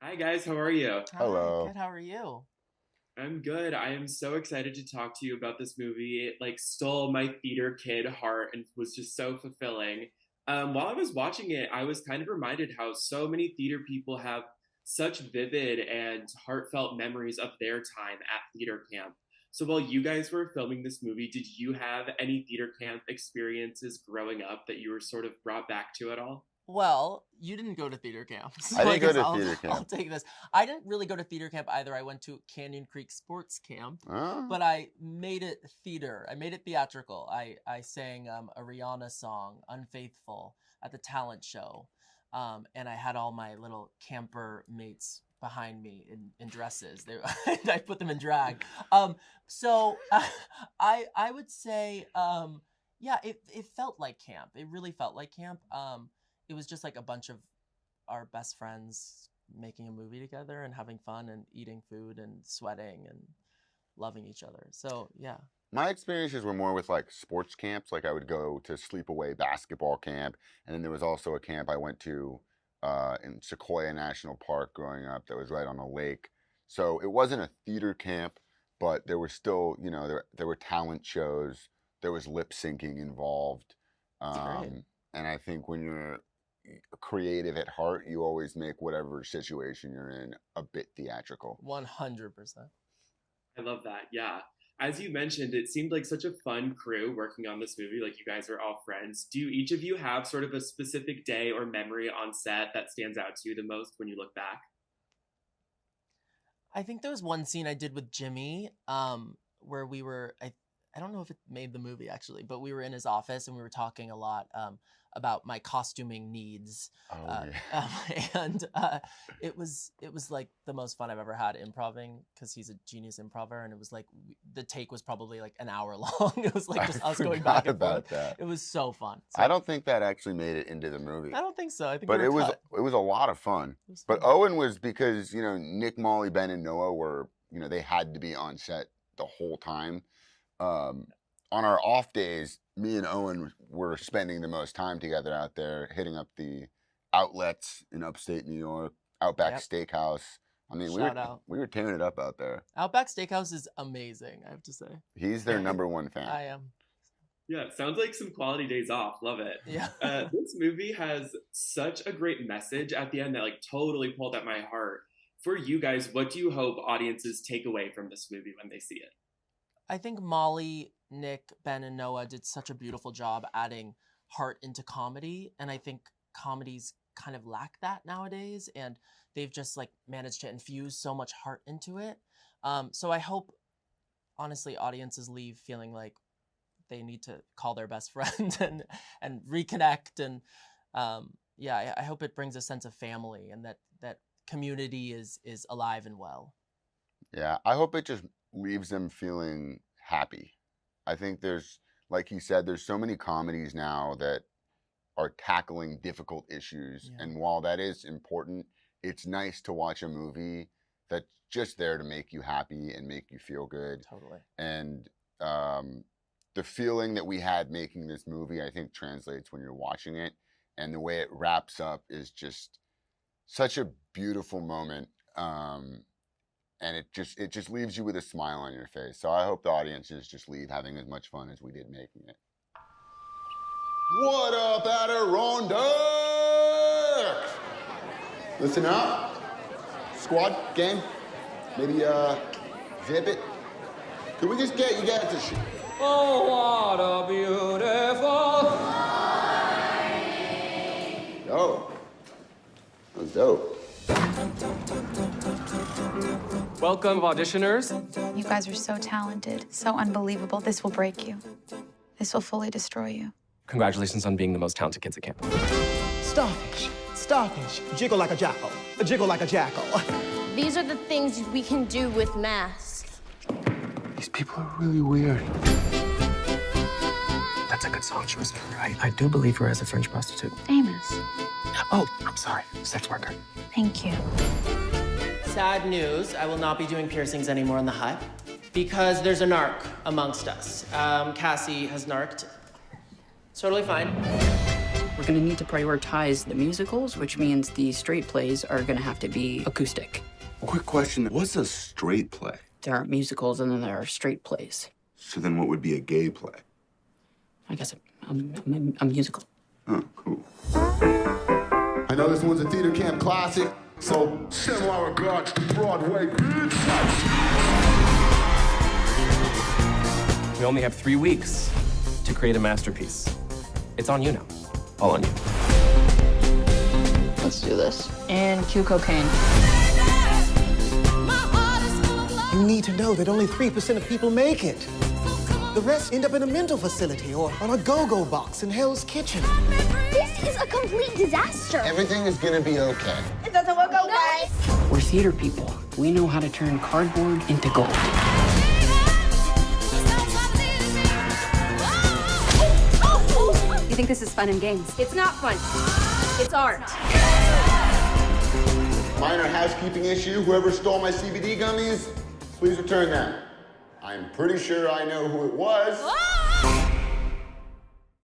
Hi guys, how are you? Hi, Hello. good. How are you? I'm good. I am so excited to talk to you about this movie. It like stole my theater kid heart and was just so fulfilling. While I was watching it, I was kind of reminded how so many theater people have such vivid and heartfelt memories of their time at theater camp. So while you guys were filming this movie, did you have any theater camp experiences growing up that you were sort of brought back to at all? Well, you didn't go to theater camp, so I I didn't go guess to I'll theater I'll camp. take this. I didn't really go to theater camp either. I went to Canyon Creek Sports Camp, Oh, but I made it theater. I made it theatrical. I sang a Rihanna song, "Unfaithful," at the talent show, and I had all my little camper mates behind me in dresses. They I put them in drag. So I would say yeah, it felt like camp. It really felt like camp. It was just like a bunch of our best friends making a movie together and having fun and eating food and sweating and loving each other. So yeah. my experiences were more with like sports camps. Like I would go to sleepaway basketball camp, and then there was also a camp I went to in Sequoia National Park growing up that was right on a lake. So it wasn't a theater camp, but there were still, there were talent shows. There was lip syncing involved, That's great. and I think when you're creative at heart, you always make whatever situation you're in a bit theatrical. 100%. I love that. Yeah. As you mentioned, it seemed like such a fun crew working on this movie. Like you guys are all friends. Do each of you have sort of a specific day or memory on set that stands out to you the most when you look back? I think there was one scene I did with Jimmy, where I don't know if it made the movie actually, but we were in his office and we were talking a lot about my costuming needs, Oh yeah. and it was like the most fun I've ever had improving because he's a genius improver, and it was like the take was probably like an hour long. It was like I just us going forgot back and about forth. that. It was so fun. I So don't think that actually made it into the movie, I don't think so. I think but we it were was cut. it was a lot of fun. It was But fun. Owen was because Nick, Molly, Ben, and Noah were they had to be on set the whole time. Um, on our off days, me and Owen were spending the most time together out there, hitting up the outlets in upstate New York, Outback Yep. Steakhouse. I mean, Shout out. we were tearing it up out there. Outback Steakhouse is amazing, I have to say. He's their number one fan. I am. Yeah, it sounds like some quality days off. Love it. Yeah. This movie has such a great message at the end that like totally pulled at my heart. For you guys, what do you hope audiences take away from this movie when they see it? I think Molly, Nick, Ben, and Noah did such a beautiful job adding heart into comedy. And I think comedies kind of lack that nowadays. And they've just like managed to infuse so much heart into it. So I hope, honestly, audiences leave feeling like they need to call their best friend and reconnect. And yeah, I hope it brings a sense of family and that community is alive and well. Yeah, I hope it just leaves them feeling happy. I think there's, like you said, there's so many comedies now that are tackling difficult issues. Yeah. And while that is important, it's nice to watch a movie that's just there to make you happy and make you feel good. Totally. And the feeling that we had making this movie, I think, translates when you're watching it. And the way it wraps up is just such a beautiful moment. And it just leaves you with a smile on your face. So I hope the audiences just leave having as much fun as we did making it. What up, Adirondack? Listen up. Squad, gang, maybe zip it. Could we just get you guys to shit? Oh, what a beautiful Dope. That was dope. welcome, auditioners. You guys are so talented, so unbelievable. This will break you. This will fully destroy you. Congratulations on being the most talented kids at camp. Starfish, starfish, jiggle like a jackal, jiggle like a jackal. These are the things we can do with masks. These people are really weird. That's a good song choice. I do believe her as a French prostitute. Amos, Oh, I'm sorry. Sex worker. thank you. Sad news, I will not be doing piercings anymore in the hut because there's a narc amongst us. Cassie has narked. It's totally fine. We're going to need to prioritize the musicals, which means the straight plays are going to have to be acoustic. Quick question, what's a straight play? There are musicals and then there are straight plays. So then what would be a gay play? I guess a musical. Oh, cool. I know this one's a theater camp classic, so send our regards to Broadway. We only have 3 weeks to create a masterpiece. It's on you now. All on you. Let's do this. And cue cocaine. You need to know that only 3% of people make it. The rest end up in a mental facility or on a go-go box in Hell's Kitchen. This is a complete disaster. Everything is gonna be okay. It doesn't work okay. We're theater people. We know how to turn cardboard into gold. You think this is fun and games? It's not fun. It's art. Minor housekeeping issue. Whoever stole my CBD gummies, please return that. I'm pretty sure I know who it was.